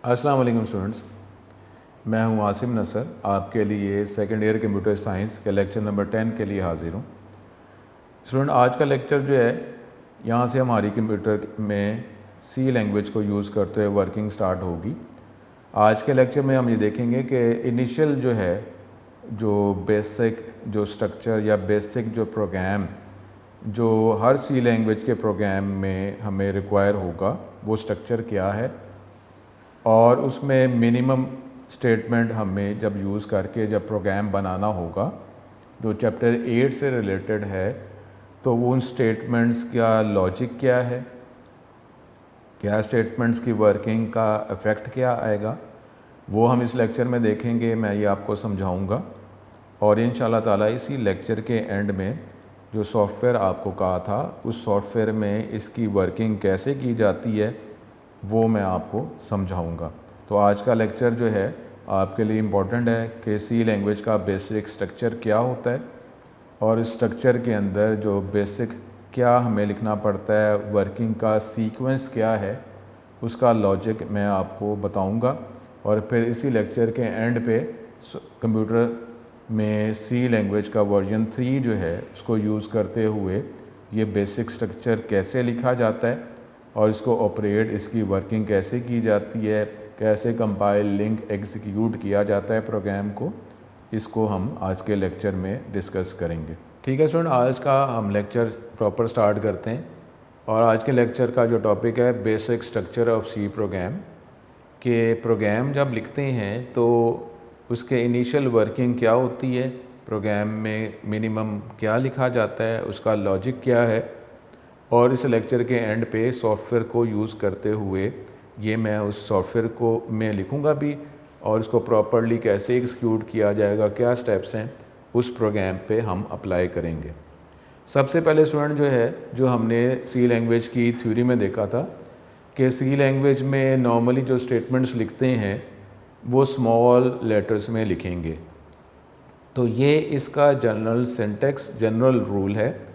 अस्सलाम वालेकुम स्टूडेंट्स, मैं हूं आसिम नसर। आपके लिए सेकेंड ईयर कंप्यूटर साइंस के लेक्चर नंबर 10 के लिए हाज़िर हूं। स्टूडेंट, आज का लेक्चर जो है यहाँ से हमारी कंप्यूटर में सी लैंग्वेज को यूज़ करते हुए वर्किंग स्टार्ट होगी। आज के लेक्चर में हम ये देखेंगे कि इनिशियल जो है जो बेसिक जो स्ट्रक्चर या बेसिक जो प्रोग्राम जो हर सी लैंग्वेज के प्रोग्राम में हमें रिक्वायर होगा वो स्ट्रक्चर क्या है, और उसमें मिनिमम स्टेटमेंट हमें जब यूज़ करके जब प्रोग्राम बनाना होगा जो चैप्टर 8 से रिलेटेड है, तो वो उन स्टेटमेंट्स का लॉजिक क्या है, क्या स्टेटमेंट्स की वर्किंग का इफ़ेक्ट क्या आएगा, वो हम इस लेक्चर में देखेंगे। मैं ये आपको समझाऊंगा और इंशाल्लाह ताला इसी लेक्चर के एंड में जो सॉफ्टवेयर आपको कहा था उस सॉफ्टवेयर में इसकी वर्किंग कैसे की जाती है वो मैं आपको समझाऊंगा। तो आज का लेक्चर जो है आपके लिए इम्पॉर्टेंट है कि सी लैंग्वेज का बेसिक स्ट्रक्चर क्या होता है और इस स्ट्रक्चर के अंदर जो बेसिक क्या हमें लिखना पड़ता है, वर्किंग का सीक्वेंस क्या है, उसका लॉजिक मैं आपको बताऊंगा। और फिर इसी लेक्चर के एंड पे कंप्यूटर में सी लैंग्वेज का वर्जन 3 जो है उसको यूज़ करते हुए ये बेसिक स्ट्रक्चर कैसे लिखा जाता है और इसको ऑपरेट, इसकी वर्किंग कैसे की जाती है, कैसे कंपाइल, लिंक, एग्जीक्यूट किया जाता है प्रोग्राम को, इसको हम आज के लेक्चर में डिस्कस करेंगे। ठीक है स्टूडेंट, आज का हम लेक्चर प्रॉपर स्टार्ट करते हैं। और आज के लेक्चर का जो टॉपिक है basic structure of C program. कि प्रोग्राम जब लिखते हैं तो उसके इनिशियल वर्किंग क्या होती है, प्रोग्राम में मिनिमम क्या लिखा जाता है, उसका लॉजिक क्या है, और इस लेक्चर के एंड पे सॉफ्टवेयर को यूज़ करते हुए ये मैं उस सॉफ्टवेयर को मैं लिखूँगा भी और इसको प्रॉपरली कैसे एग्जीक्यूट किया जाएगा, क्या स्टेप्स हैं, उस प्रोग्राम पे हम अप्लाई करेंगे। सबसे पहले स्टूडेंट जो है जो हमने सी लैंग्वेज की थ्योरी में देखा था कि सी लैंग्वेज में नॉर्मली जो स्टेटमेंट्स लिखते हैं वो स्मॉल लेटर्स में लिखेंगे। तो ये इसका जनरल सिंटैक्स, जनरल रूल है।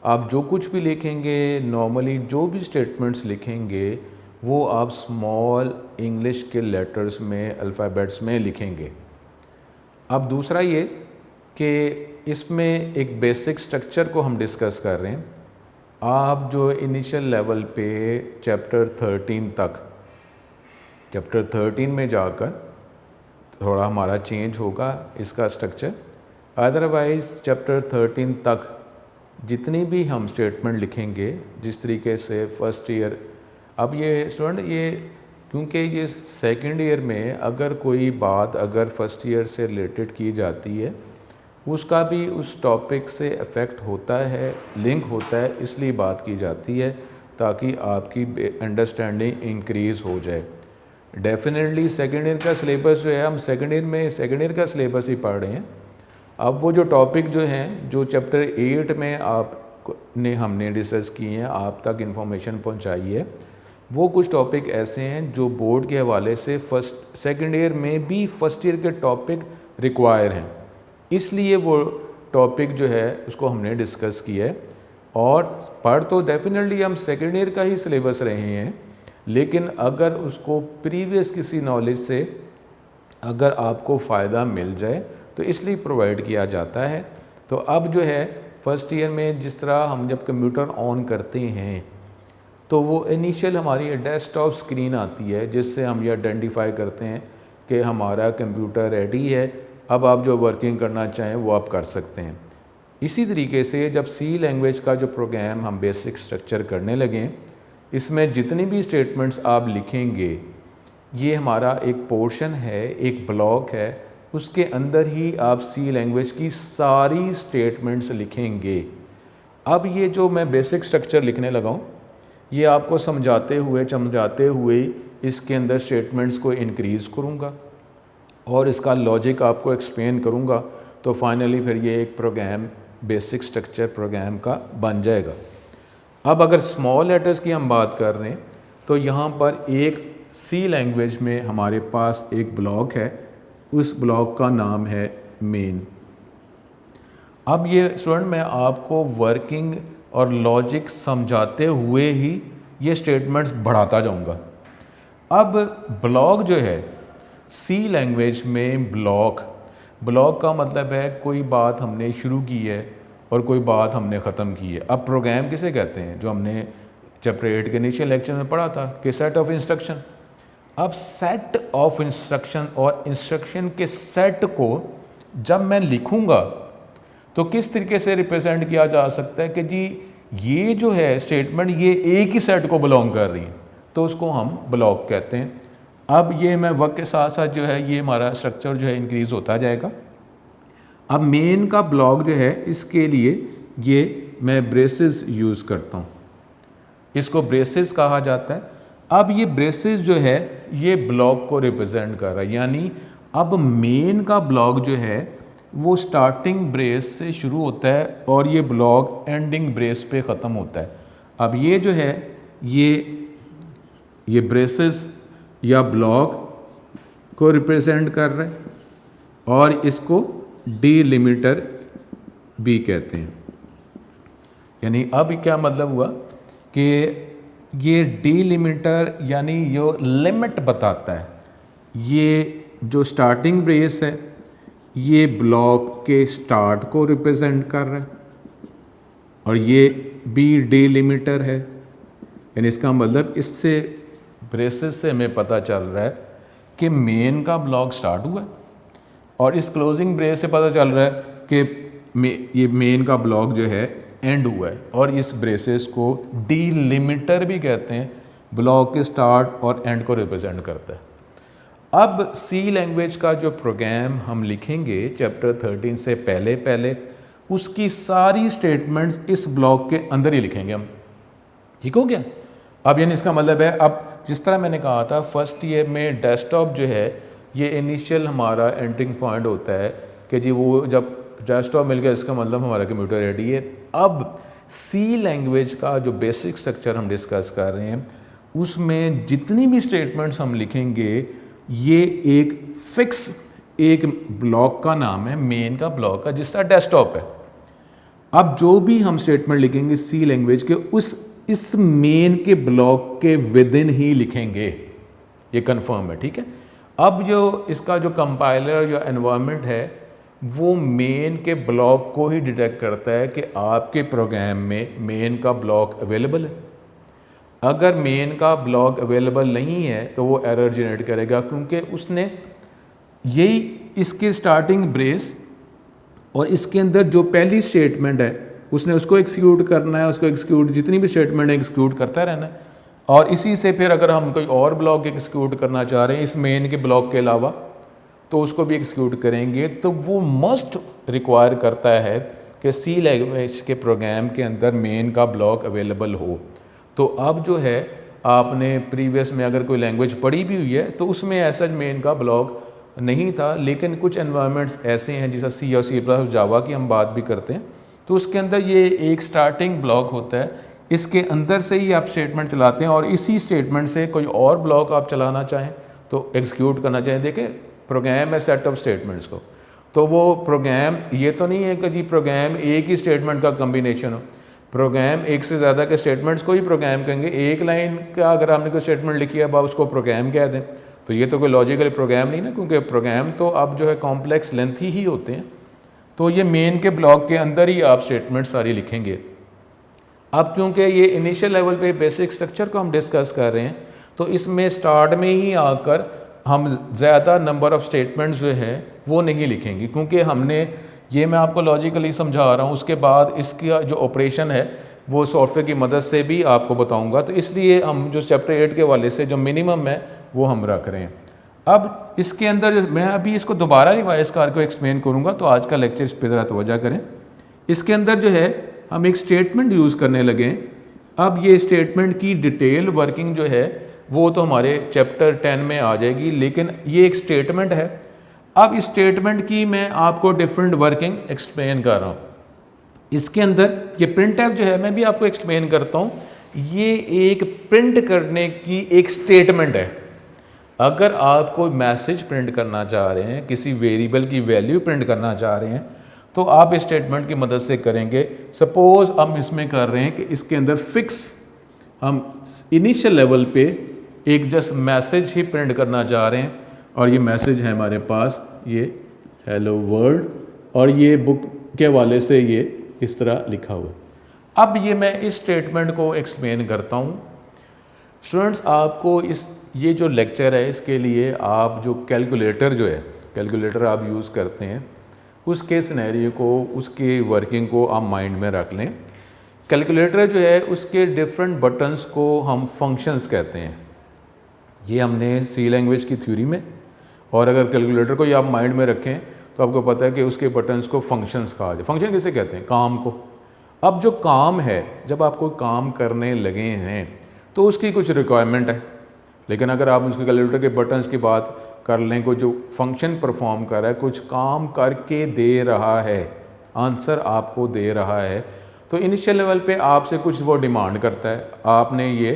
आप जो कुछ भी लिखेंगे, नॉर्मली जो भी स्टेटमेंट्स लिखेंगे वो आप स्मॉल इंग्लिश के लेटर्स में, अल्फ़ाबेट्स में लिखेंगे। अब दूसरा ये कि इसमें एक बेसिक स्ट्रक्चर को हम डिस्कस कर रहे हैं। आप जो इनिशियल लेवल पे चैप्टर 13 में जाकर थोड़ा हमारा चेंज होगा इसका स्ट्रक्चर। अदरवाइज़ चैप्टर 13 तक जितनी भी हम स्टेटमेंट लिखेंगे, जिस तरीके से फर्स्ट ईयर, अब ये स्टूडेंट ये क्योंकि ये सेकंड ईयर में अगर कोई बात अगर फर्स्ट ईयर से रिलेटेड की जाती है उसका भी उस टॉपिक से इफ़ेक्ट होता है, लिंक होता है, इसलिए बात की जाती है ताकि आपकी अंडरस्टैंडिंग इंक्रीज़ हो जाए। डेफिनेटली सेकेंड ईयर का सिलेबस जो है, हम सेकेंड ईयर का सिलेबस ही पढ़ रहे हैं। अब वो जो टॉपिक जो हैं जो चैप्टर 8 में हमने डिस्कस किए हैं, आप तक इन्फॉर्मेशन पहुंचाई है, वो कुछ टॉपिक ऐसे हैं जो बोर्ड के हवाले से सेकेंड ईयर में भी फर्स्ट ईयर के टॉपिक रिक्वायर हैं, इसलिए वो टॉपिक जो है उसको हमने डिस्कस किया है। और पढ़ तो डेफिनेटली हम सेकेंड ईयर का ही सिलेबस रहे हैं, लेकिन अगर उसको प्रीवियस किसी नॉलेज से अगर आपको फ़ायदा मिल जाए तो इसलिए प्रोवाइड किया जाता है। तो अब जो है फर्स्ट ईयर में जिस तरह हम जब कंप्यूटर ऑन करते हैं तो वो इनिशियल हमारी डेस्कटॉप स्क्रीन आती है जिससे हम ये आइडेंटिफाई करते हैं कि हमारा कंप्यूटर रेडी है, अब आप जो वर्किंग करना चाहें वो आप कर सकते हैं। इसी तरीके से जब सी लैंग्वेज का जो प्रोग्राम हम बेसिक स्ट्रक्चर करने लगें, इसमें जितनी भी स्टेटमेंट्स आप लिखेंगे ये हमारा एक पोर्शन है, एक ब्लॉक है, उसके अंदर ही आप सी लैंग्वेज की सारी स्टेटमेंट्स लिखेंगे। अब ये जो मैं बेसिक स्ट्रक्चर लिखने लगा हूँ ये आपको समझाते हुए इसके अंदर स्टेटमेंट्स को इंक्रीज़ करूँगा और इसका लॉजिक आपको एक्सप्लेन करूँगा, तो फाइनली फिर ये एक प्रोग्राम, बेसिक स्ट्रक्चर प्रोग्राम का बन जाएगा। अब अगर स्मॉल लेटर्स की हम बात कर रहे हैं तो यहाँ पर एक सी लैंग्वेज में हमारे पास एक ब्लॉक है, उस ब्लॉक का नाम है मेन। अब ये स्टूडेंट मैं आपको वर्किंग और लॉजिक समझाते हुए ही ये स्टेटमेंट्स बढ़ाता जाऊँगा। अब ब्लॉक जो है सी लैंग्वेज में ब्लॉक का मतलब है कोई बात हमने शुरू की है और कोई बात हमने ख़त्म की है। अब प्रोग्राम किसे कहते हैं, जो हमने चैप्टर 8 के इनिशियल लेक्चर में पढ़ा था कि सेट ऑफ इंस्ट्रक्शन। अब सेट ऑफ इंस्ट्रक्शन और इंस्ट्रक्शन के सेट को जब मैं लिखूंगा तो किस तरीके से रिप्रेजेंट किया जा सकता है कि जी ये जो है स्टेटमेंट ये एक ही सेट को बिलोंग कर रही है, तो उसको हम ब्लॉक कहते हैं। अब ये मैं वक्त के साथ साथ जो है ये हमारा स्ट्रक्चर जो है इंक्रीज़ होता जाएगा। अब मेन का ब्लॉक जो है इसके लिए ये मैं ब्रेसेस यूज़ करता हूँ, इसको ब्रेसेस कहा जाता है। अब ये ब्रेसेस जो है ये ब्लॉक को रिप्रेजेंट कर रहा है, यानी अब मेन का ब्लॉक जो है वो स्टार्टिंग ब्रेस से शुरू होता है और ये ब्लॉक एंडिंग ब्रेस पे ख़त्म होता है। अब ये जो है ये ब्रेसेस या ब्लॉक को रिप्रेजेंट कर रहे हैं और इसको डीलिमिटर भी कहते हैं। यानी अब क्या मतलब हुआ कि ये डीलिमिटर यानी जो लिमिट बताता है, ये जो स्टार्टिंग ब्रेस है ये ब्लॉक के स्टार्ट को रिप्रेजेंट कर रहा है और ये बी डीलिमिटर है। यानी इसका मतलब इससे ब्रेसेस से हमें पता चल रहा है कि मेन का ब्लॉक स्टार्ट हुआ है और इस क्लोजिंग ब्रेस से पता चल रहा है कि ये मेन का ब्लॉक जो है एंड हुआ है। और इस ब्रेसेस को डीलिमिटर भी कहते हैं, ब्लॉक के स्टार्ट और एंड को रिप्रेजेंट करता है। अब सी लैंग्वेज का जो प्रोग्राम हम लिखेंगे चैप्टर 13 से पहले उसकी सारी स्टेटमेंट्स इस ब्लॉक के अंदर ही लिखेंगे हम। ठीक हो गया। अब यानी इसका मतलब है, अब जिस तरह मैंने कहा था फर्स्ट ईयर में डेस्कटॉप जो है ये इनिशियल हमारा एंट्रिंग पॉइंट होता है कि जी वो जब डेस्कटॉप मिल गया इसका मतलब हमारा कंप्यूटर रेडी है। अब सी लैंग्वेज का जो बेसिक स्ट्रक्चर हम डिस्कस कर रहे हैं उसमें जितनी भी स्टेटमेंट्स हम लिखेंगे ये एक फिक्स एक ब्लॉक का नाम है, मेन का ब्लॉक का जिसका डेस्कटॉप है। अब जो भी हम स्टेटमेंट लिखेंगे सी लैंग्वेज के इस मेन के ब्लॉक के विद इन ही लिखेंगे, ये कंफर्म है। ठीक है। अब जो इसका जो कंपाइलर जो एनवायरनमेंट है वो मेन के ब्लॉक को ही डिटेक्ट करता है कि आपके प्रोग्राम में मेन का ब्लॉक अवेलेबल है। अगर मेन का ब्लॉक अवेलेबल नहीं है तो वो एरर जनरेट करेगा, क्योंकि उसने यही इसके स्टार्टिंग ब्रेस और इसके अंदर जो पहली स्टेटमेंट है उसने उसको एक्सिक्यूट करना है, उसको एक्सिक्यूट जितनी भी स्टेटमेंट है एक्सिक्यूट करता रहना है। और इसी से फिर अगर हम कोई और ब्लॉक एक्सिक्यूट करना चाह रहे हैं इस मेन के ब्लॉक के अलावा तो उसको भी एक्सिक्यूट करेंगे। तो वो मस्ट रिक्वायर करता है कि सी लैंग्वेज के प्रोग्राम के अंदर मेन का ब्लॉक अवेलेबल हो। तो अब जो है आपने प्रीवियस में अगर कोई लैंग्वेज पढ़ी भी हुई है तो उसमें ऐसा मेन का ब्लॉक नहीं था, लेकिन कुछ एनवायरनमेंट्स ऐसे हैं जैसा सी और सी प्लस जावा की हम बात भी करते हैं तो उसके अंदर ये एक स्टार्टिंग ब्लॉक होता है, इसके अंदर से ही आप स्टेटमेंट चलाते हैं और इसी स्टेटमेंट से कोई और ब्लॉक आप चलाना चाहें तो एग्जीक्यूट करना चाहें। देखें प्रोग्राम है सेट ऑफ स्टेटमेंट्स को, तो वो प्रोग्राम ये तो नहीं है कि जी प्रोग्राम एक ही स्टेटमेंट का कम्बिनेशन हो। प्रोग्राम एक से ज़्यादा के स्टेटमेंट्स को ही प्रोग्राम कहेंगे। एक लाइन का अगर आपने कोई स्टेटमेंट लिखी है अब आप उसको प्रोग्राम कह दें तो ये तो कोई लॉजिकल प्रोग्राम नहीं ना, क्योंकि प्रोग्राम तो अब जो है कॉम्प्लेक्स लेंथी ही होते हैं। तो ये मेन के ब्लॉक के अंदर ही आप स्टेटमेंट सारी लिखेंगे। अब क्योंकि ये इनिशियल लेवल पे बेसिक स्ट्रक्चर को हम डिस्कस कर रहे हैं तो इसमें स्टार्ट में ही आकर हम ज़्यादा नंबर ऑफ़ स्टेटमेंट्स जो है वो नहीं लिखेंगे, क्योंकि हमने ये मैं आपको लॉजिकली समझा रहा हूँ, उसके बाद इसका जो ऑपरेशन है वो सॉफ्टवेयर की मदद से भी आपको बताऊँगा। तो इसलिए हम जो चैप्टर 8 के वाले से जो मिनिमम है वो हम रख रहे हैं। अब इसके अंदर मैं अभी इसको दोबारा रिवाइज करके एक्सप्लेन करूँगा, तो आज का लेक्चर इस पर ज़रा तवज्जो करें। इसके अंदर जो है हम एक स्टेटमेंट यूज़ करने लगे। अब ये स्टेटमेंट की डिटेल वर्किंग जो है वो तो हमारे चैप्टर 10 में आ जाएगी, लेकिन ये एक स्टेटमेंट है। अब इस स्टेटमेंट की मैं आपको डिफरेंट वर्किंग एक्सप्लेन कर रहा हूँ। इसके अंदर ये प्रिंट एफ जो है मैं भी आपको एक्सप्लेन करता हूँ। ये एक प्रिंट करने की एक स्टेटमेंट है। अगर आप कोई मैसेज प्रिंट करना चाह रहे हैं, किसी वेरिएबल की वैल्यू प्रिंट करना चाह रहे हैं, तो आप इस स्टेटमेंट की मदद से करेंगे। सपोज हम इसमें कर रहे हैं कि इसके अंदर फिक्स हम इनिशियल लेवल पे एक जस्ट मैसेज ही प्रिंट करना चाह रहे हैं और ये मैसेज है हमारे पास, ये हेलो वर्ल्ड, और ये बुक के हवाले से ये इस तरह लिखा हुआ है। अब ये मैं इस स्टेटमेंट को एक्सप्लेन करता हूँ। स्टूडेंट्स, आपको ये जो लेक्चर है इसके लिए आप जो कैलकुलेटर आप यूज़ करते हैं उसके सिनेरियो को, उसके वर्किंग को आप माइंड में रख लें। कैलकुलेटर जो है उसके डिफरेंट बटन्स को हम फंक्शंस कहते हैं। ये हमने सी लैंग्वेज की थ्योरी में, और अगर कैलकुलेटर को ये आप माइंड में रखें तो आपको पता है कि उसके बटन्स को फंक्शंस कहा जाए। फंक्शन किसे कहते हैं? काम को। अब जो काम है, जब आप कोई काम करने लगे हैं तो उसकी कुछ रिक्वायरमेंट है, लेकिन अगर आप उसके कैलकुलेटर के बटन्स की बात कर लें, कोई जो फंक्शन परफॉर्म कर रहा है, कुछ काम करके दे रहा है, आंसर आपको दे रहा है, तो इनिशियल लेवल पे आपसे कुछ वो डिमांड करता है। आपने ये,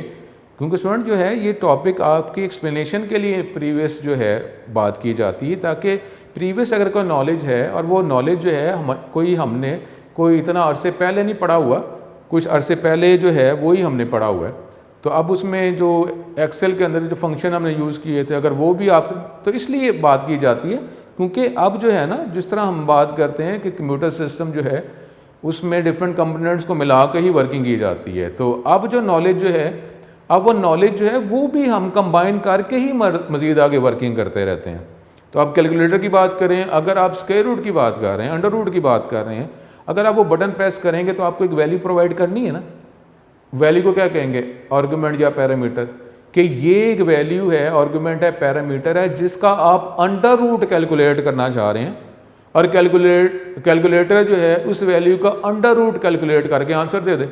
क्योंकि स्टूडेंट जो है ये टॉपिक आपकी एक्सप्लेनेशन के लिए प्रीवियस जो है बात की जाती है, ताकि प्रीवियस अगर कोई नॉलेज है और वो नॉलेज जो है हमने कोई इतना अरसे पहले नहीं पढ़ा हुआ, कुछ अरसे पहले जो है वही हमने पढ़ा हुआ है, तो अब उसमें जो एक्सेल के अंदर जो फंक्शन हमने यूज़ किए थे अगर वो भी आप, तो इसलिए बात की जाती है क्योंकि अब जो है ना, जिस तरह हम बात करते हैं कि कंप्यूटर सिस्टम जो है उसमें डिफरेंट कंपोनेंट्स को मिला के ही वर्किंग की जाती है, तो अब जो नॉलेज जो है, अब वो नॉलेज जो है वो भी हम कंबाइन करके ही मज़ीद आगे वर्किंग करते रहते हैं। तो आप कैलकुलेटर की बात करें, अगर आप स्क्वायर रूट की बात कर रहे हैं, अंडर रूट की बात कर रहे हैं, अगर आप वो बटन प्रेस करेंगे तो आपको एक वैल्यू प्रोवाइड करनी है ना। वैल्यू को क्या कहेंगे? आर्गुमेंट या पैरामीटर, कि ये एक वैल्यू है, आर्गुमेंट है, पैरामीटर है, जिसका आप अंडर रूट कैलकुलेट करना चाह रहे हैं, और कैलकुलेटर जो है उस वैल्यू का अंडर रूट कैलकुलेट करके आंसर दे दे।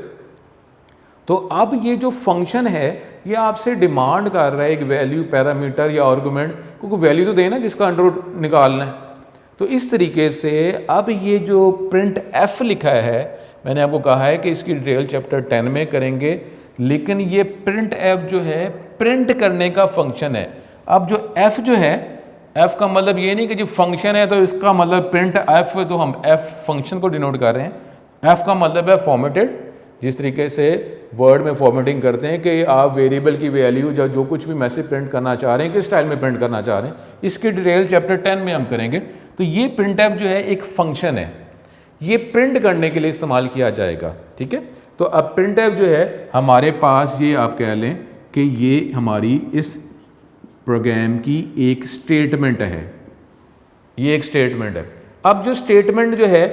तो अब ये जो फंक्शन है ये आपसे डिमांड कर रहा है एक वैल्यू, पैरामीटर या आर्गुमेंट, क्योंकि वैल्यू तो देना जिसका अंडर रूट निकालना है। तो इस तरीके से अब ये जो प्रिंट एफ लिखा है, मैंने आपको कहा है कि इसकी डिटेल चैप्टर 10 में करेंगे, लेकिन ये प्रिंट एफ जो है प्रिंट करने का फंक्शन है। अब जो एफ जो है, एफ का मतलब ये नहीं कि जो फंक्शन है तो इसका मतलब प्रिंट एफ, तो हम एफ फंक्शन को डिनोट कर रहे हैं। एफ का मतलब है फॉर्मेटेड, जिस तरीके से वर्ड में फॉर्मेटिंग करते हैं कि आप वेरिएबल की वैल्यू जो कुछ भी मैसेज प्रिंट करना चाह रहे हैं, किस स्टाइल में प्रिंट करना चाह रहे हैं, इसकी डिटेल चैप्टर 10 में हम करेंगे। तो ये प्रिंट एफ जो है एक फंक्शन है, ये प्रिंट करने के लिए इस्तेमाल किया जाएगा, ठीक है। तो अब प्रिंट एफ जो है हमारे पास, ये आप कह लें कि ये हमारी इस प्रोग्राम की एक स्टेटमेंट है, ये एक स्टेटमेंट है। अब जो स्टेटमेंट जो है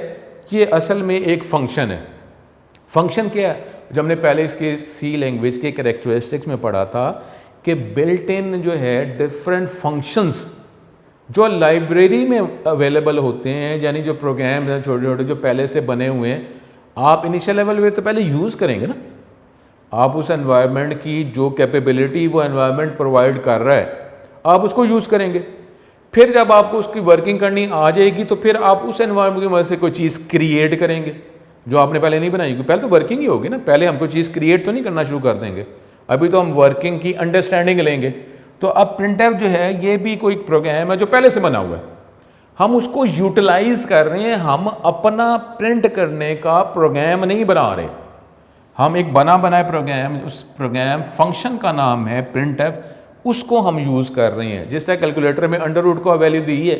ये असल में एक फंक्शन है। फंक्शन क्या है? जब हमने पहले इसके सी लैंग्वेज के कैरेक्टरिस्टिक्स में पढ़ा था कि बिल्ट इन जो है डिफरेंट फंक्शंस जो लाइब्रेरी में अवेलेबल होते हैं, यानी जो प्रोग्राम हैं छोटे छोटे जो पहले से बने हुए हैं, आप इनिशियल लेवल में तो पहले यूज़ करेंगे ना। आप उस एनवायरनमेंट की जो कैपेबिलिटी वो एनवायरनमेंट प्रोवाइड कर रहा है आप उसको यूज़ करेंगे। फिर जब आपको उसकी वर्किंग करनी आ जाएगी तो फिर आप उस एनवायरनमेंट की मदद से कोई चीज़ क्रिएट करेंगे जो आपने पहले नहीं बनाई, क्योंकि पहले तो वर्किंग ही होगी ना। पहले हम कोई चीज़ क्रिएट तो नहीं करना शुरू कर देंगे, अभी तो हम वर्किंग की अंडरस्टैंडिंग लेंगे। तो अब प्रिंटएफ जो है ये भी कोई प्रोग्राम है जो पहले से बना हुआ है, हम उसको यूटिलाइज कर रहे हैं। हम अपना प्रिंट करने का प्रोग्राम नहीं बना रहे, हम एक बना बनाए प्रोग्राम, उस प्रोग्राम फंक्शन का नाम है प्रिंटएफ, उसको हम यूज़ कर रहे हैं। जिस तरह कैलकुलेटर में अंडर रूट को वैल्यू दी है,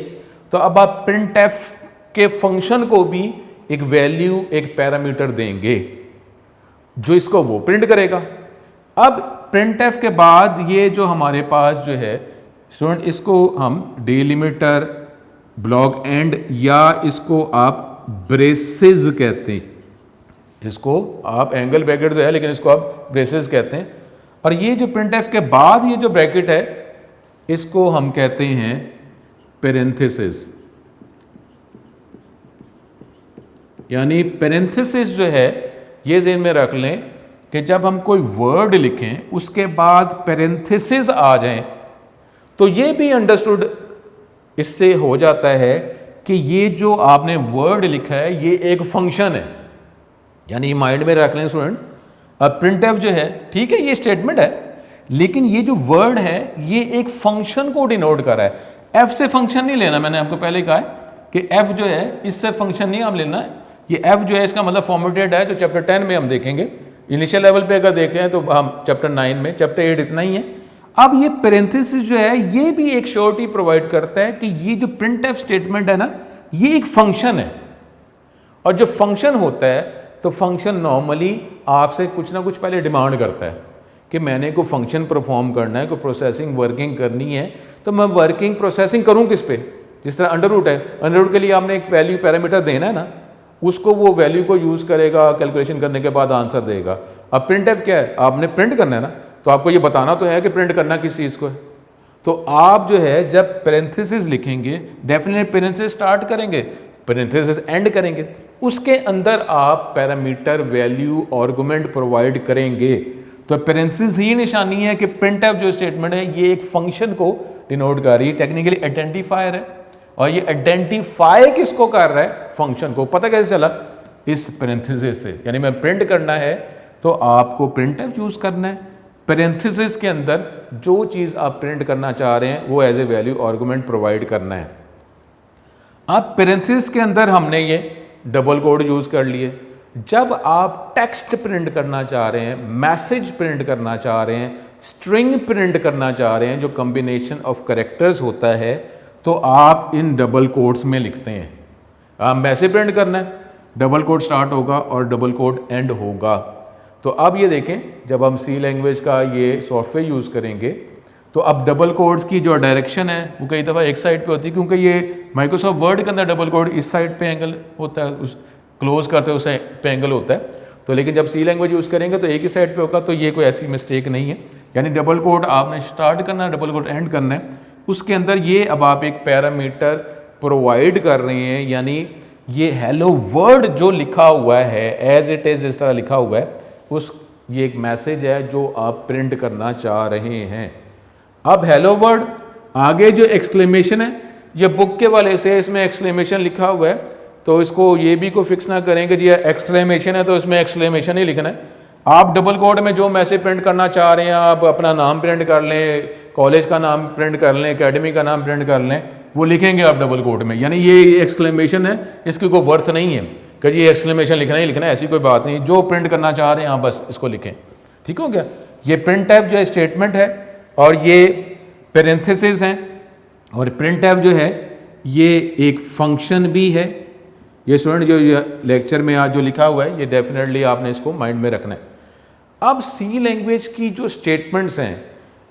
तो अब आप प्रिंटएफ के फंक्शन को भी एक वैल्यू, एक पैरामीटर देंगे जो इसको वो प्रिंट करेगा। अब प्रिंटएफ के बाद ये जो हमारे पास जो है स्टूडेंट, इसको हम डिलिमिटर, ब्लॉक एंड, या इसको आप ब्रेसेस कहते हैं, इसको आप एंगल ब्रैकेट तो है लेकिन इसको आप ब्रेसेस कहते हैं। और ये जो प्रिंटएफ के बाद ये जो ब्रैकेट है इसको हम कहते हैं पैरेंथेसिस। यानी पैरेंथेसिस जो है ये ज़हन में रख लें कि जब हम कोई वर्ड लिखें उसके बाद पैरेंथेसिस आ जाएं तो ये भी अंडरस्टूड इससे हो जाता है कि ये जो आपने वर्ड लिखा है ये एक फंक्शन है। यानी माइंड में रख लें स्टूडेंट, अब प्रिंटएफ जो है ठीक है ये स्टेटमेंट है, लेकिन ये जो वर्ड है ये एक फंक्शन को डिनोट कर रहा है। एफ से फंक्शन नहीं लेना, मैंने आपको पहले कहा है कि एफ जो है इससे फंक्शन नहीं हम लेना है। ये एफ जो है इसका मतलब फॉर्मेटेड है, जो चैप्टर 10 में हम देखेंगे। इनिशियल लेवल पे अगर देखें तो हम चैप्टर 9 में, चैप्टर 8 इतना ही है। अब ये पेरेंथेसिस जो है ये भी एक श्योरिटी प्रोवाइड करता है कि ये जो प्रिंटफ स्टेटमेंट है ना, ये एक फंक्शन है, और जो फंक्शन होता है तो फंक्शन नॉर्मली आपसे कुछ ना कुछ पहले डिमांड करता है कि मैंने कोई फंक्शन परफॉर्म करना है, कोई प्रोसेसिंग वर्किंग करनी है, तो मैं वर्किंग प्रोसेसिंग करूँ किस पे? जिस तरह अंडर रूट है, अंडर रूट के लिए आपने एक वैल्यू पैरामीटर देना है ना, उसको वो वैल्यू को यूज़ करेगा, कैलकुलेशन करने के बाद आंसर देगा। अब प्रिंटफ क्या है? आपने प्रिंट करना है ना, तो आपको ये बताना तो है कि प्रिंट करना किस चीज़ को है। तो आप जो है जब पेरेंथेसिस लिखेंगे, डेफिनेटली पेरेंथेसिस स्टार्ट करेंगे, पेरेंथेसिस एंड करेंगे, उसके अंदर आप पैरामीटर, वैल्यू, आर्गुमेंट प्रोवाइड करेंगे। तो पेरेंथेसिस ही निशानी है कि प्रिंटफ जो स्टेटमेंट है ये एक फंक्शन को डिनोट कर रही है, टेक्निकली आइडेंटिफायर है, और ये आइडेंटिफाई किसको कर रहा है? फंक्शन को। पता कैसे चला? इस पेरेंथेसिस से। यानी मैं प्रिंट करना है तो आपको प्रिंटफ यूज करना है, पेरेंथेसिस के अंदर जो चीज़ आप प्रिंट करना चाह रहे हैं वो as a value argument provide करना है। अब पेरेंथेसिस के अंदर हमने ये डबल कोड यूज कर लिए। जब आप टेक्स्ट प्रिंट करना चाह रहे हैं, मैसेज प्रिंट करना चाह रहे हैं, स्ट्रिंग प्रिंट करना चाह रहे हैं, जो कॉम्बिनेशन ऑफ कैरेक्टर्स होता है, तो आप इन डबल कोड्स में लिखते हैं। आप मैसेज प्रिंट करना है, डबल कोड स्टार्ट होगा और डबल कोड एंड होगा। तो अब ये देखें, जब हम सी लैंग्वेज का ये सॉफ्टवेयर यूज़ करेंगे तो अब डबल कोड्स की जो डायरेक्शन है वो कई दफ़ा एक साइड पे होती है, क्योंकि ये माइक्रोसॉफ्ट वर्ड के अंदर डबल कोड इस साइड पे एंगल होता है, उस क्लोज करते हैं उस पे एंगल होता है। तो लेकिन जब सी लैंग्वेज यूज़ करेंगे तो एक ही साइड पे होगा, तो ये कोई ऐसी मिस्टेक नहीं है। यानी डबल कोड आपने स्टार्ट करना है, डबल कोड एंड करना है, उसके अंदर ये अब आप एक पैरामीटर प्रोवाइड कर रहे हैं। यानी ये हेलो वर्ड जो लिखा हुआ है एज इट इज़, जिस तरह लिखा हुआ है, उस ये एक मैसेज है जो आप प्रिंट करना चाह रहे हैं। अब हेलो वर्ड आगे जो एक्सक्लेमेशन है, ये बुक के वाले से इसमें एक्सक्लेमेशन लिखा हुआ है, तो इसको ये भी को फिक्स ना करेंगे जी एक्सक्लेमेशन है तो इसमें एक्सक्लेमेशन ही लिखना है। आप डबल कोड में जो मैसेज प्रिंट करना चाह रहे हैं, आप अपना नाम प्रिंट कर लें, कॉलेज का नाम प्रिंट कर लें, एकेडमी का नाम प्रिंट कर लें, वो लिखेंगे आप डबल कोड में। यानी ये एक्सक्लेमेशन है, इसकी कोई वर्थ नहीं है कि जी एक्सक्लेमेशन लिखना ही लिखना है, ऐसी कोई बात नहीं। जो प्रिंट करना चाह रहे हैं आप बस इसको लिखें। ठीक हो गया? ये प्रिंटफ जो स्टेटमेंट है और ये पेरेंथेसिस हैं, और प्रिंटफ जो है ये एक फंक्शन भी है। ये स्टूडेंट जो लेक्चर में आज जो लिखा हुआ है ये डेफिनेटली आपने इसको माइंड में रखना है। अब सी लैंग्वेज की जो स्टेटमेंट्स हैं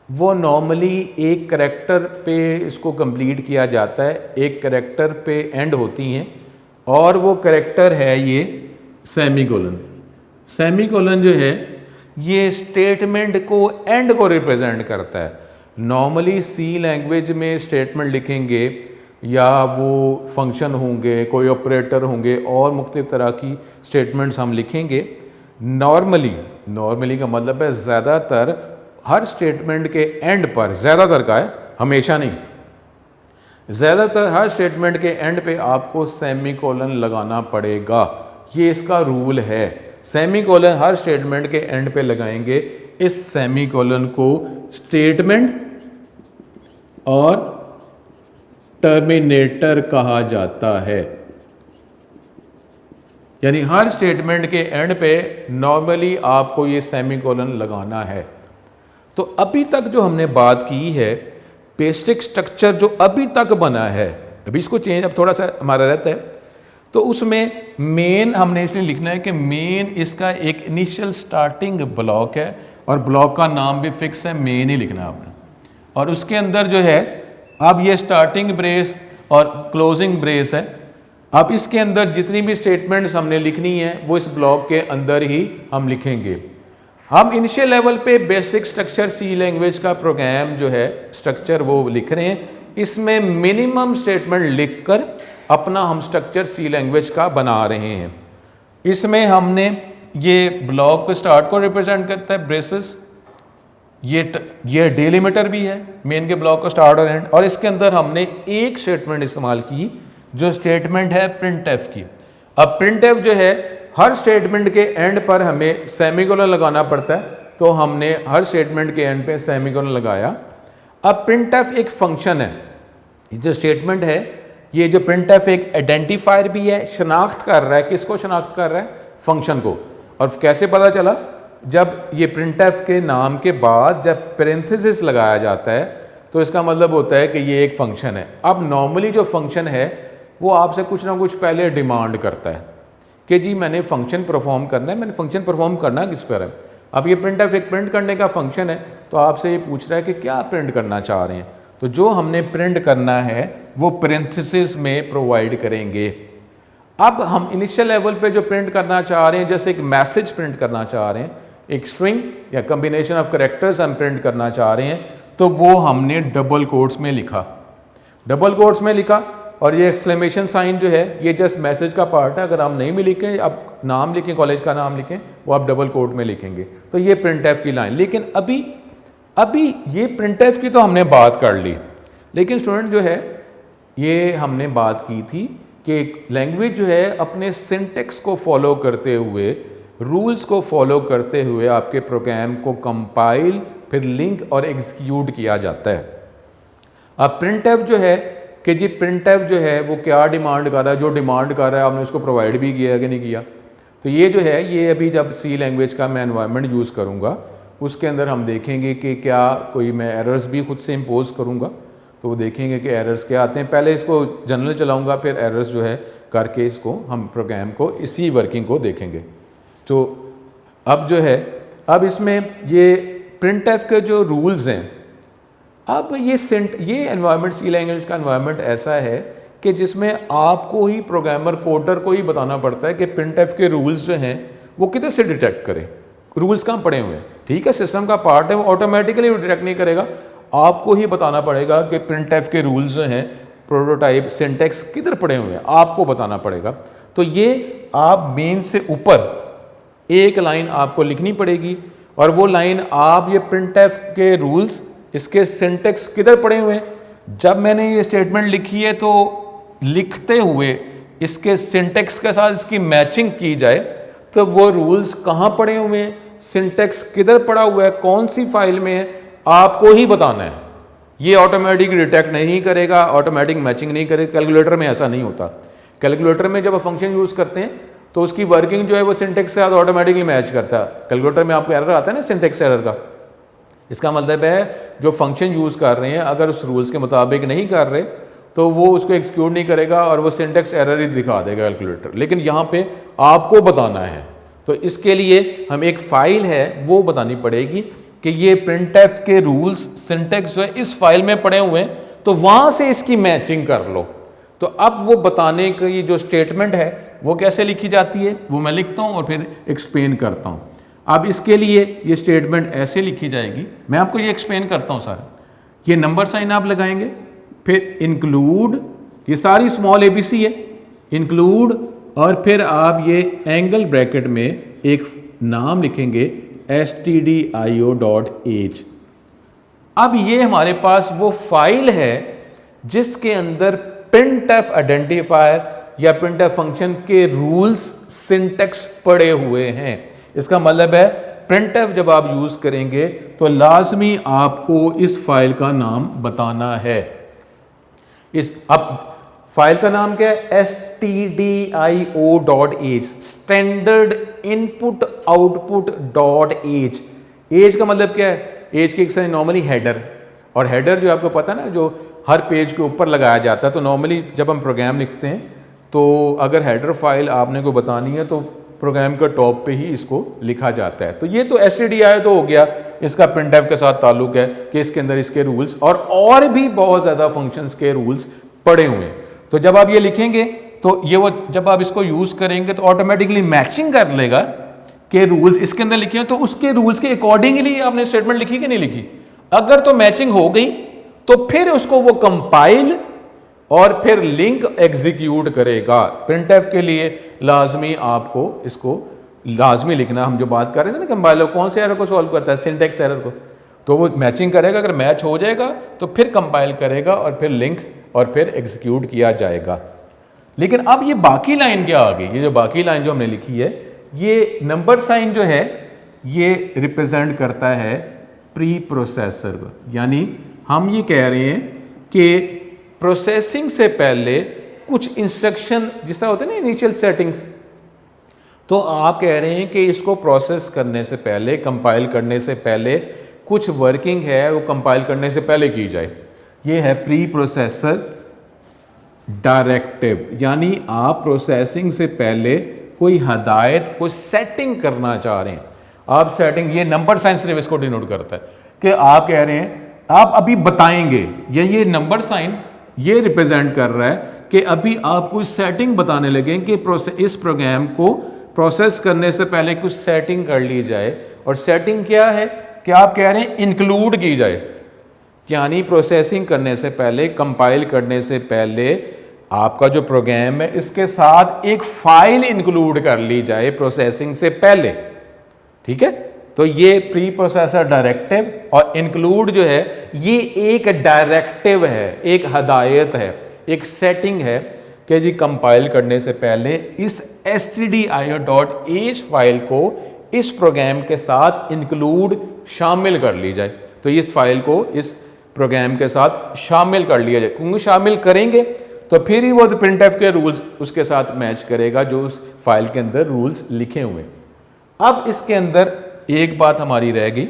वो नॉर्मली एक करैक्टर पे इसको कंप्लीट किया जाता है, एक करैक्टर पे एंड होती हैं, और वो करैक्टर है ये सेमीकोलन। सेमीकोलन जो है ये स्टेटमेंट को, एंड को रिप्रेजेंट करता है। नॉर्मली सी लैंग्वेज में स्टेटमेंट लिखेंगे या वो फंक्शन होंगे, कोई ऑपरेटर होंगे, और मुख्तलिफ तरह की स्टेटमेंट्स हम लिखेंगे। नॉर्मली का मतलब है ज़्यादातर हर स्टेटमेंट के एंड पर, ज़्यादातर का है, हमेशा नहीं, ज़्यादातर हर स्टेटमेंट के एंड पे आपको सेमीकोलन लगाना पड़ेगा। ये इसका रूल है। सेमीकोलन हर स्टेटमेंट के एंड पे लगाएंगे। इस सेमीकोलन को स्टेटमेंट और टर्मिनेटर कहा जाता है। यानी हर स्टेटमेंट के एंड पे नॉर्मली आपको ये सेमीकोलन लगाना है। तो अभी तक जो हमने बात की है, बेसिक स्ट्रक्चर जो अभी तक बना है, अभी इसको चेंज अब थोड़ा सा हमारा रहता है, तो उसमें मेन हमने इसलिए लिखना है कि मेन इसका एक इनिशियल स्टार्टिंग ब्लॉक है, और ब्लॉक का नाम भी फिक्स है, मेन ही लिखना है आपने। और उसके अंदर जो है अब ये स्टार्टिंग ब्रेस और क्लोजिंग ब्रेस है। अब इसके अंदर जितनी भी स्टेटमेंट्स हमने लिखनी है वो इस ब्लॉक के अंदर ही हम लिखेंगे। हम इनिशियल लेवल पे बेसिक स्ट्रक्चर सी लैंग्वेज का प्रोग्राम जो है स्ट्रक्चर वो लिख रहे हैं। इसमें मिनिमम स्टेटमेंट लिखकर अपना हम स्ट्रक्चर सी लैंग्वेज का बना रहे हैं। इसमें हमने ये ब्लॉक स्टार्ट को रिप्रेजेंट करता है ब्रेसेस, ये डेलिमीटर भी है मेन के ब्लॉक का स्टार्ट और एंड, और इसके अंदर हमने एक स्टेटमेंट इस्तेमाल की जो स्टेटमेंट है प्रिंटफ की। अब प्रिंटफ जो है हर स्टेटमेंट के एंड पर हमें सेमीकोलन लगाना पड़ता है, तो हमने हर स्टेटमेंट के एंड पे सेमीकोलन लगाया। अब प्रिंटफ एक फंक्शन है, जो स्टेटमेंट है ये जो प्रिंटफ एक आइडेंटिफायर भी है, शनाख्त कर रहा है। किसको शनाख्त कर रहा है? फंक्शन को। और कैसे पता चला? जब ये printf के नाम के बाद जब पेरेंथेसिस लगाया जाता है तो इसका मतलब होता है कि ये एक फंक्शन है। अब नॉर्मली जो फंक्शन है वो आपसे कुछ ना कुछ पहले डिमांड करता है कि जी मैंने फंक्शन परफॉर्म करना है, मैंने फंक्शन परफॉर्म करना किस पर है। अब ये printf एक प्रिंट करने का फंक्शन है तो आपसे ये पूछ रहा है कि क्या प्रिंट करना चाह रहे हैं। तो जो हमने प्रिंट करना है वो पेरेंथेसिस में प्रोवाइड करेंगे। अब हम इनिशियल लेवल पे जो प्रिंट करना चाह रहे हैं, जैसे एक मैसेज प्रिंट करना चाह रहे हैं, एक स्ट्रिंग या कम्बिनेशन ऑफ कैरेक्टर्स हम प्रिंट करना चाह रहे हैं, तो वो हमने डबल कोट्स में लिखा, डबल कोट्स में लिखा। और ये एक्सक्लेमेशन साइन जो है ये जस्ट मैसेज का पार्ट है। अगर आप नहीं भी लिखें, आप नाम लिखें, कॉलेज का नाम लिखें, वो आप डबल कोट में लिखेंगे। तो ये printf की लाइन। लेकिन अभी ये printf की तो हमने बात कर ली, लेकिन स्टूडेंट जो है ये हमने बात की थी कि लैंग्वेज जो है अपने सिंटेक्स को फॉलो करते हुए, रूल्स को फॉलो करते हुए आपके प्रोग्राम को कंपाइल, फिर लिंक और एग्जीक्यूट किया जाता है। अब printf जो है कि जी printf जो है वो क्या डिमांड कर रहा है, जो डिमांड कर रहा है आपने उसको प्रोवाइड भी किया कि नहीं किया। तो ये जो है ये अभी जब सी लैंग्वेज का मैं एनवायरनमेंट यूज़ करूँगा उसके अंदर हम देखेंगे कि क्या कोई मैं एरर्स भी खुद से इम्पोज करूँगा, तो वो देखेंगे कि एरर्स क्या आते हैं। पहले इसको जनरल चलाऊँगा, फिर एरर्स जो है करके इसको हम प्रोग्राम को इसी वर्किंग को देखेंगे। तो अब जो है अब इसमें ये printf के जो रूल्स हैं, अब ये एनवायरनमेंट सी लैंग्वेज का एनवायरनमेंट ऐसा है कि जिसमें आपको ही प्रोग्रामर कोडर को ही बताना पड़ता है कि printf के रूल्स जो हैं वो किधर से डिटेक्ट करें, रूल्स कहाँ पड़े हुए हैं। ठीक है, सिस्टम का पार्ट है, वो ऑटोमेटिकली डिटेक्ट नहीं करेगा, आपको ही बताना पड़ेगा कि printf के रूल्स जो हैं, प्रोटोटाइप, सिंटेक्स किधर पड़े हुए हैं, आपको बताना पड़ेगा। तो ये आप मेन से ऊपर एक लाइन आपको लिखनी पड़ेगी और वो लाइन आप ये printf के रूल्स, इसके सिंटेक्स किधर पड़े हुए हैं। जब मैंने ये स्टेटमेंट लिखी है तो लिखते हुए इसके सिंटेक्स के साथ इसकी मैचिंग की जाए तो वो रूल्स कहाँ पड़े हुए हैं, सिंटेक्स किधर पड़ा हुआ है, कौन सी फाइल में है, आपको ही बताना है। ये ऑटोमेटिक डिटेक्ट नहीं करेगा, ऑटोमेटिक मैचिंग नहीं करेगा। कैलकुलेटर में ऐसा नहीं होता। कैलकुलेटर में जब आप फंक्शन यूज़ करते हैं तो उसकी वर्किंग जो है वो सिंटेक्स से ऑटोमेटिकली मैच करता है। कैलकुलेटर में आपको एरर आता है ना सिंटेक्स एरर का, इसका मतलब है जो फंक्शन यूज़ कर रहे हैं अगर उस रूल्स के मुताबिक नहीं कर रहे तो वो उसको एक्सिक्यूट नहीं करेगा और वो सिंटेक्स एरर ही दिखा देगा कैलकुलेटर। लेकिन यहाँ पे आपको बताना है, तो इसके लिए हम एक फाइल है वो बतानी पड़ेगी कि ये printf के रूल्स, सिंटेक्स जो है इस फाइल में पड़े हुए हैं, तो वहाँ से इसकी मैचिंग कर लो। तो अब वो बताने की जो स्टेटमेंट है वो कैसे लिखी जाती है वो मैं लिखता हूँ और फिर एक्सप्लेन करता हूँ। अब इसके लिए ये स्टेटमेंट ऐसे लिखी जाएगी, मैं आपको ये एक्सप्लेन करता हूँ सारा। ये नंबर साइन आप लगाएंगे, फिर इंक्लूड, ये सारी स्मॉल ABC है, इंक्लूड, और फिर आप ये एंगल ब्रैकेट में एक नाम लिखेंगे stdio.h। अब ये हमारे पास वो फाइल है जिसके अंदर printf आइडेंटिफायर या printf फंक्शन के रूल्स, सिंटेक्स पड़े हुए हैं। इसका मतलब है printf जब आप यूज करेंगे तो लाजमी आपको इस फाइल का नाम बताना है। अब फाइल का नाम क्या है, stdio.h, standard input output .h। H का मतलब क्या है, एज की एक नॉर्मली हेडर, और हेडर जो आपको पता है ना जो हर पेज के ऊपर लगाया जाता है। तो नॉर्मली जब हम प्रोग्राम लिखते हैं तो अगर हेडर फाइल आपने को बतानी है तो प्रोग्राम का टॉप पे ही इसको लिखा जाता है। तो ये तो stdio तो हो गया, इसका printf के साथ ताल्लुक है कि इसके अंदर इसके रूल्स और भी बहुत ज़्यादा फंक्शंस के रूल्स पड़े हुए हैं। तो जब आप ये लिखेंगे तो ये वो जब आप इसको यूज़ करेंगे तो ऑटोमेटिकली मैचिंग कर लेगा कि रूल्स इसके अंदर लिखे हैं, तो उसके रूल्स के अकॉर्डिंगली आपने स्टेटमेंट लिखी कि नहीं लिखी। अगर तो मैचिंग हो गई तो फिर उसको वो कंपाइल और फिर लिंक एग्जीक्यूट करेगा। printf के लिए लाजमी आपको इसको लाजमी लिखना। हम जो बात कर रहे थे ना कंपाइलर कौन से एरर को सॉल्व करता है, सिंटेक्स एरर को, तो वो मैचिंग करेगा। अगर मैच हो जाएगा तो फिर कंपाइल करेगा और फिर लिंक और फिर एग्जीक्यूट किया जाएगा। लेकिन अब ये बाकी लाइन क्या आ गई, ये जो बाकी लाइन जो हमने लिखी है, ये नंबर साइन जो है ये रिप्रेजेंट करता है प्री प्रोसेसर को। यानी हम ये कह रहे हैं कि प्रोसेसिंग से पहले कुछ इंस्ट्रक्शन जिस तरह होते हैं ना इनिशियल सेटिंग्स, तो आप कह रहे हैं कि इसको प्रोसेस करने से पहले, कंपाइल करने से पहले कुछ वर्किंग है वो कंपाइल करने से पहले की जाए। ये है प्री प्रोसेसर डायरेक्टिव, यानी आप प्रोसेसिंग से पहले कोई हदायत, कोई सेटिंग करना चाह रहे हैं। आप सेटिंग, ये नंबर साइन सिर्फ इसको डिनोट करता है कि आप कह रहे हैं आप अभी बताएंगे, या ये नंबर साइन ये रिप्रेजेंट कर रहा है कि अभी आप कोई सेटिंग बताने लगे कि इस प्रोग्राम को प्रोसेस करने से पहले कुछ सेटिंग कर ली जाए। और सेटिंग क्या है कि आप कह रहे हैं इंक्लूड की जाए, यानी प्रोसेसिंग करने से पहले, कंपाइल करने से पहले आपका जो प्रोग्राम है इसके साथ एक फाइल इंक्लूड कर ली जाए प्रोसेसिंग से पहले। ठीक है, तो ये प्री प्रोसेसर डायरेक्टिव और इंक्लूड जो है ये एक डायरेक्टिव है, एक हदायत है, एक सेटिंग है कि जी कंपाइल करने से पहले इस stdio.h फाइल को इस प्रोग्राम के साथ इंक्लूड, शामिल कर ली जाए। तो इस फाइल को इस प्रोग्राम के साथ शामिल कर लिया जाए, क्योंकि शामिल करेंगे तो फिर ही वो प्रिंटफ के रूल्स उसके साथ मैच करेगा जो उस फाइल के अंदर रूल्स लिखे हुए। अब इसके अंदर एक बात हमारी रह गई।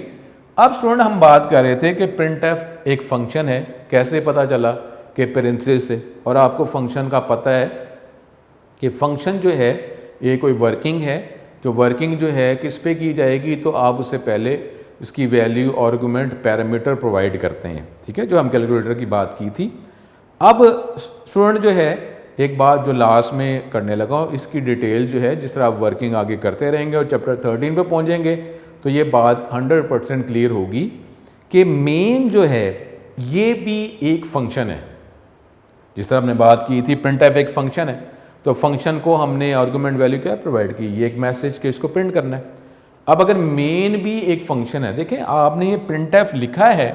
अब स्टूडेंट हम बात कर रहे थे कि प्रिंटफ एक फंक्शन है, कैसे पता चला कि पेरेंथेसिस से, और आपको फंक्शन का पता है कि फंक्शन जो है ये कोई वर्किंग है, जो वर्किंग जो है किस पे की जाएगी, तो आप उससे पहले इसकी वैल्यू, आर्गुमेंट, पैरामीटर प्रोवाइड करते हैं। ठीक है, जो हम कैलकुलेटर की बात की थी। अब स्टूडेंट जो है एक बात जो लास्ट में करने लगा हूँ, इसकी डिटेल जो है जिस तरह आप वर्किंग आगे करते रहेंगे और चैप्टर 13 पे पहुँचेंगे तो ये बात 100% क्लियर होगी कि मेन जो है ये भी एक फंक्शन है। जिस तरह हमने बात की थी प्रिंटफ एक फंक्शन है, तो फंक्शन को हमने आर्गुमेंट वैल्यू क्या प्रोवाइड की, ये एक मैसेज के इसको प्रिंट करना है। अब अगर मेन भी एक फंक्शन है, देखें आपने ये प्रिंटफ लिखा है,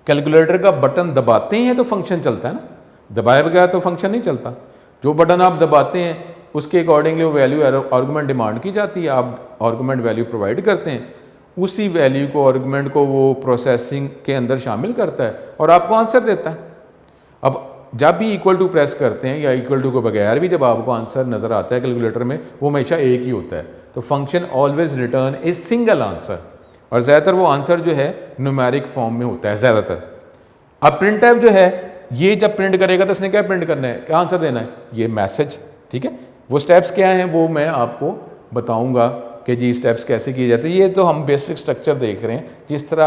कैलकुलेटर का बटन दबाते हैं तो फंक्शन चलता है ना, दबाए बगैर तो फंक्शन नहीं चलता। जो बटन आप दबाते हैं उसके अकॉर्डिंगली वो वैल्यू आर्गुमेंट डिमांड की जाती है, आप आर्गुमेंट वैल्यू प्रोवाइड करते हैं, उसी वैल्यू को, आर्गुमेंट को वो प्रोसेसिंग के अंदर शामिल करता है और आपको आंसर देता है। अब जब भी इक्वल टू प्रेस करते हैं या इक्वल टू के बगैर भी जब आपको आंसर नज़र आता है कैलकुलेटर में, वो हमेशा एक ही होता है। तो function always return a single answer, और ज़्यादातर वो आंसर जो है न्यूमेरिक फॉर्म में होता है ज़्यादातर। अब प्रिंटफ जो है ये जब प्रिंट करेगा तो उसने क्या प्रिंट करना है, क्या आंसर देना है, ये मैसेज। ठीक है, वो स्टेप्स क्या हैं वो मैं आपको बताऊंगा कि जी स्टेप्स कैसे किए जाते हैं। ये तो हम बेसिक स्ट्रक्चर देख रहे हैं, जिस तरह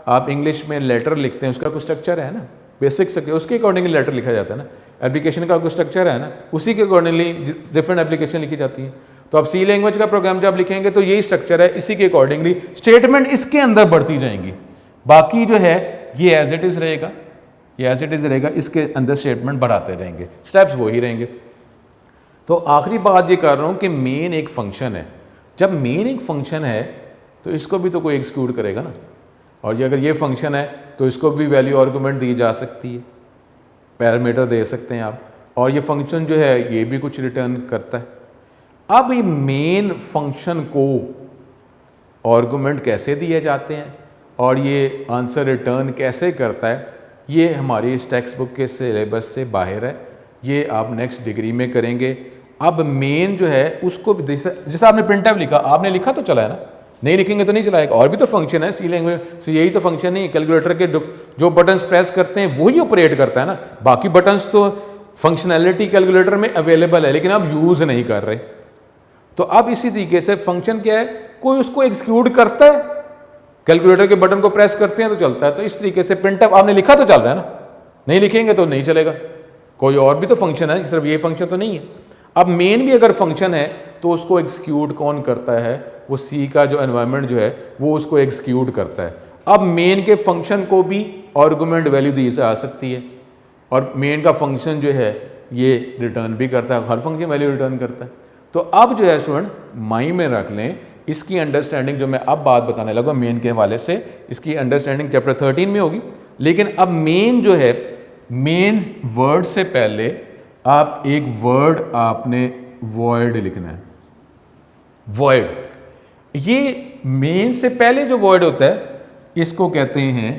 आप इंग्लिश में लेटर लिखते हैं उसका कुछ स्ट्रक्चर है ना, बेसिक स्ट्रक्चर, उसके अकॉर्डिंगली लेटर लिखा जाता है ना। एप्लीकेशन का कुछ स्ट्रक्चर है ना, उसी के अकॉर्डिंगली डिफरेंट एप्लीकेशन लिखी जाती है। तो आप सी लैंग्वेज का प्रोग्राम जब लिखेंगे तो यही स्ट्रक्चर है, इसी के अकॉर्डिंगली स्टेटमेंट इसके अंदर बढ़ती जाएंगी। बाकी जो है ये एज इट इज़ रहेगा, ये एज इट इज़ रहेगा, इसके अंदर स्टेटमेंट बढ़ाते रहेंगे, स्टेप्स वही रहेंगे। तो आखिरी बात ये कर रहा हूँ कि मेन एक फंक्शन है। जब मेन एक फंक्शन है तो इसको भी तो कोई एग्जीक्यूट करेगा ना, और ये अगर ये फंक्शन है तो इसको भी वैल्यू आर्गुमेंट दी जा सकती है, पैरामीटर दे सकते हैं आप, और ये फंक्शन जो है ये भी कुछ रिटर्न करता है। अब ये मेन फंक्शन को आर्गुमेंट कैसे दिए जाते हैं और ये आंसर रिटर्न कैसे करता है, ये हमारी इस टेक्स्ट बुक के सिलेबस से बाहर है, ये आप नेक्स्ट डिग्री में करेंगे। अब मेन जो है उसको जैसे आपने प्रिंटफ लिखा, आपने लिखा तो चला है ना, नहीं लिखेंगे तो नहीं चलाएगा। और भी तो फंक्शन है सी लैंग्वेज से, यही तो फंक्शन नहीं, कैलकुलेटर के जो बटन्स प्रेस करते हैं वही ऑपरेट करता है ना। बाकी बटन्स तो फंक्शनैलिटी कैलकुलेटर में अवेलेबल है लेकिन आप यूज़ नहीं कर रहे। तो अब इसी तरीके से फंक्शन क्या है, कोई उसको एग्जीक्यूट करता है, कैलकुलेटर के बटन को प्रेस करते हैं तो चलता है। तो इस तरीके से प्रिंटफ आपने लिखा तो चल रहा है ना, नहीं लिखेंगे तो नहीं चलेगा। कोई और भी तो फंक्शन है, सिर्फ ये फंक्शन तो नहीं है। अब मेन भी अगर फंक्शन है तो उसको एग्जीक्यूट कौन करता है, वो सी का जो एनवायरनमेंट जो है वो उसको एग्जीक्यूट करता है। अब मेन के फंक्शन को भी आर्गुमेंट वैल्यू दी जा सकती है, और मेन का फंक्शन जो है ये रिटर्न भी करता है, हर फंक्शन वैल्यू रिटर्न करता है। तो अब जो है स्टूडेंट माइंड में रख लें, इसकी अंडरस्टैंडिंग जो मैं अब बात बताने लगा मेन के हवाले से, इसकी अंडरस्टैंडिंग चैप्टर 13 में होगी। लेकिन अब मेन जो है, मेन वर्ड से पहले आप एक वर्ड आपने वॉइड लिखना है। वॉइड, ये मेन से पहले जो वर्ड होता है इसको कहते हैं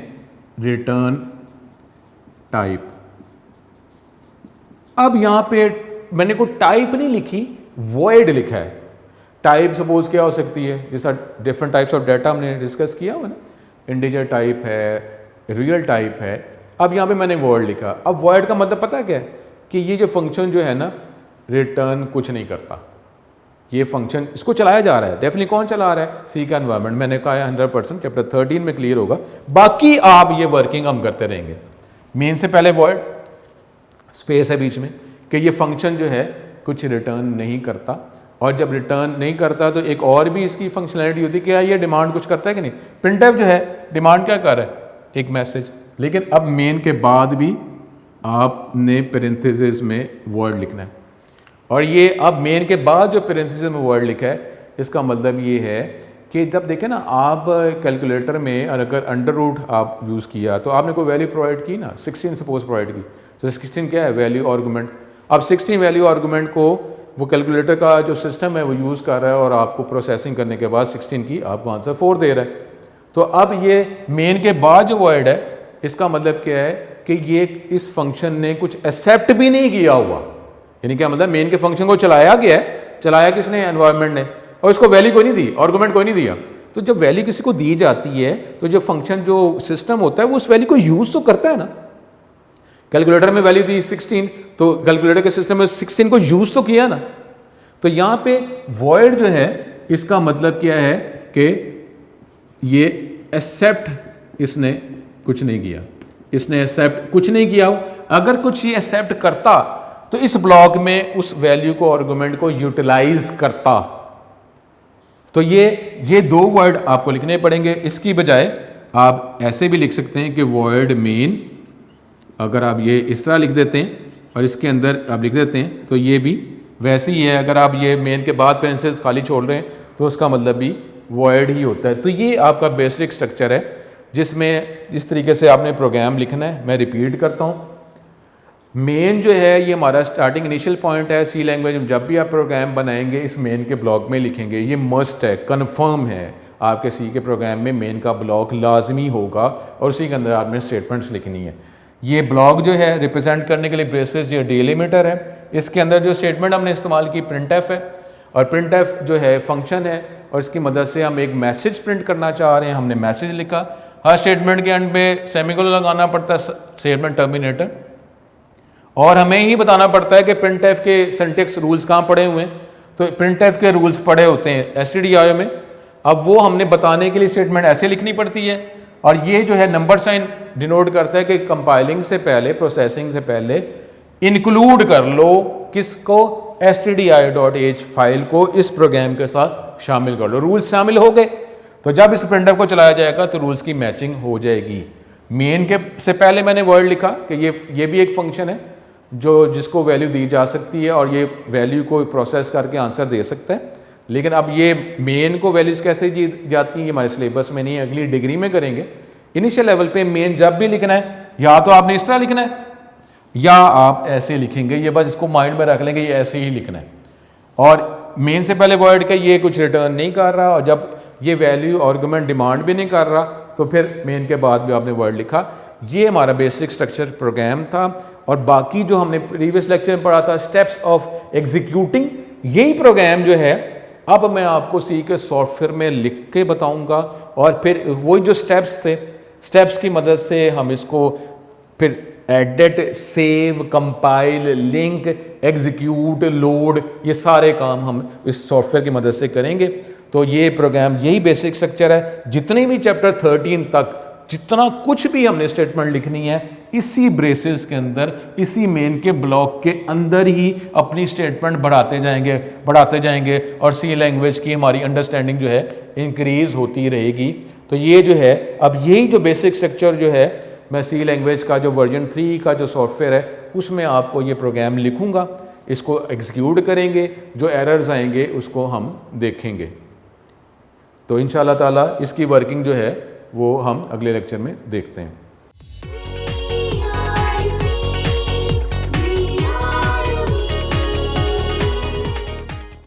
रिटर्न टाइप। अब यहां पे मैंने कोई टाइप नहीं लिखी, वॉइड लिखा है। टाइप सपोज क्या हो सकती है, जैसा डिफरेंट टाइप्स ऑफ डाटा हमने डिस्कस किया हुआ ना, इंटीजर टाइप है, रियल टाइप है। अब यहाँ पे मैंने वर्ड लिखा, अब वर्ड का मतलब पता है क्या है कि ये जो फंक्शन जो है ना रिटर्न कुछ नहीं करता, ये फंक्शन इसको चलाया जा रहा है। डेफिनेटली कौन चला रहा है, सी का एनवायरनमेंट। मैंने कहा है 100% चैप्टर 13 में क्लियर होगा, बाकी आप ये वर्किंग हम करते रहेंगे। मेन से पहले वर्ड, स्पेस है बीच में, कि ये फंक्शन जो है कुछ रिटर्न नहीं करता, और जब रिटर्न नहीं करता तो एक और भी इसकी फंक्शनैलिटी होती है, क्या ये डिमांड कुछ करता है कि नहीं। प्रिंटफ जो है डिमांड क्या कर रहा है, एक मैसेज। लेकिन अब मेन के बाद भी आपने पैरेंथेसिस में वर्ड लिखना है, और ये अब मेन के बाद जो पैरेंथेसिस में वर्ड लिखा है इसका मतलब ये है कि जब देखें ना आप कैलकुलेटर में अगर अंडर रूट आप यूज़ किया तो आपने कोई वैल्यू प्रोवाइड की ना, 16 सपोज प्रोवाइड की, तो 16 क्या है, वैल्यू आर्गुमेंट। अब 16 वैल्यू आर्गुमेंट को वो कैलकुलेटर का जो सिस्टम है वो यूज़ कर रहा है, और आपको प्रोसेसिंग करने के बाद 16 की आपको आंसर 4 दे रहा है। तो अब ये मेन के बाद जो वर्ड है इसका मतलब क्या है कि ये इस फंक्शन ने कुछ एक्सेप्ट भी नहीं किया हुआ। यानी क्या मतलब, मेन के फंक्शन को चलाया गया है, चलाया किसने, एनवायरनमेंट ने, और इसको वैल्यू कोई नहीं दी, आर्गुमेंट कोई नहीं दिया। तो जब वैल्यू किसी को दी जाती है तो जो फंक्शन जो सिस्टम होता है वो उस वैल्यू को यूज़ तो करता है ना। कैलकुलेटर में वैल्यू दी 16, तो कैलकुलेटर के सिस्टम में 16 को यूज़ तो किया ना। तो यहाँ पे वॉइड जो है इसका मतलब क्या है कि ये एक्सेप्ट इसने कुछ नहीं किया, इसने एक्सेप्ट कुछ नहीं किया। अगर कुछ ये एक्सेप्ट करता तो इस ब्लॉक में उस वैल्यू को, आर्गुमेंट को यूटिलाइज करता। तो ये दो वर्ड आपको लिखने पड़ेंगे। इसकी बजाय आप ऐसे भी लिख सकते हैं कि वॉइड मेन, अगर आप ये इस तरह लिख देते हैं और इसके अंदर आप लिख देते हैं तो ये भी वैसे ही है। अगर आप ये मेन के बाद पेरेंथेसिस खाली छोड़ रहे हैं तो उसका मतलब भी वॉइड ही होता है। तो ये आपका बेसिक स्ट्रक्चर है जिसमें जिस तरीके से आपने प्रोग्राम लिखना है। मैं रिपीट करता हूँ, मेन जो है ये हमारा स्टार्टिंग इनिशियल पॉइंट है। सी लैंग्वेज में जब भी आप प्रोग्राम बनाएंगे इस मेन के ब्लॉक में लिखेंगे, ये मस्ट है, कन्फर्म है। आपके सी के प्रोग्राम में मेन का ब्लॉक लाजमी होगा और उसी के अंदर आपने स्टेटमेंट्स लिखनी है। ये ब्लॉक जो है रिप्रेजेंट करने के लिए ब्रेसेस ये डिलिमिटर है। इसके अंदर जो स्टेटमेंट हमने इस्तेमाल की प्रिंटफ है, और प्रिंटफ जो है फंक्शन है, और इसकी मदद से हम एक मैसेज प्रिंट करना चाह रहे हैं। हमने मैसेज लिखा, हर स्टेटमेंट के एंड पे सेमीकोलन लगाना पड़ता है, स्टेटमेंट टर्मिनेटर, और हमें ही बताना पड़ता है कि प्रिंटफ के सिंटैक्स रूल्स कहाँ पड़े हुए हैं। तो प्रिंटफ के रूल्स पड़े होते हैं stdio में। अब वो हमने बताने के लिए स्टेटमेंट ऐसे लिखनी पड़ती है, और ये जो है नंबर साइन डिनोट करता है कि कंपाइलिंग से पहले, प्रोसेसिंग से पहले इंक्लूड कर लो किसको, stdio.h फाइल को इस प्रोग्राम के साथ शामिल कर लो। रूल्स शामिल हो गए तो जब इस प्रिंटफ को चलाया जाएगा तो रूल्स की मैचिंग हो जाएगी। मेन के से पहले मैंने वर्ड लिखा कि ये भी एक फंक्शन है जो जिसको वैल्यू दी जा सकती है, और ये वैल्यू को प्रोसेस करके आंसर दे सकता है। लेकिन अब ये मेन को वैल्यूज कैसे दी जाती हैं, हमारे सिलेबस में नहीं है, अगली डिग्री में करेंगे। इनिशियल लेवल पे मेन जब भी लिखना है या तो आपने इस तरह लिखना है या आप ऐसे लिखेंगे। ये बस इसको माइंड में रख लेंगे, ये ऐसे ही लिखना है। और मेन से पहले वर्ड का ये कुछ रिटर्न नहीं कर रहा, और जब ये वैल्यू आर्गुमेंट डिमांड भी नहीं कर रहा तो फिर मेन के बाद भी आपने वर्ड लिखा। ये हमारा बेसिक स्ट्रक्चर प्रोग्राम था। और बाकी जो हमने प्रीवियस लेक्चर में पढ़ा था स्टेप्स ऑफ एग्जीक्यूटिंग, यही प्रोग्राम जो है अब मैं आपको सी के सॉफ्टवेयर में लिख के बताऊंगा। और फिर वही जो स्टेप्स थे, स्टेप्स की मदद से हम इसको फिर edit, save, compile, link, execute, load, ये सारे काम हम इस सॉफ्टवेयर की मदद से करेंगे। तो ये प्रोग्राम यही बेसिक स्ट्रक्चर है। जितने भी चैप्टर 13 तक जितना कुछ भी हमने स्टेटमेंट लिखनी है इसी ब्रेसेस के अंदर, इसी मेन के ब्लॉक के अंदर ही अपनी स्टेटमेंट बढ़ाते जाएंगे और सी लैंग्वेज की हमारी अंडरस्टैंडिंग जो है इंक्रीज होती रहेगी। तो ये जो है अब यही जो बेसिक स्ट्रक्चर जो है मैं सी लैंग्वेज का जो वर्जन 3 का जो सॉफ्टवेयर है उसमें आपको ये प्रोग्राम लिखूंगा, इसको एग्जीक्यूट करेंगे, जो एरर्स आएंगे उसको हम देखेंगे। तो इंशाल्लाह ताला इसकी वर्किंग जो है वो हम अगले लेक्चर में देखते हैं।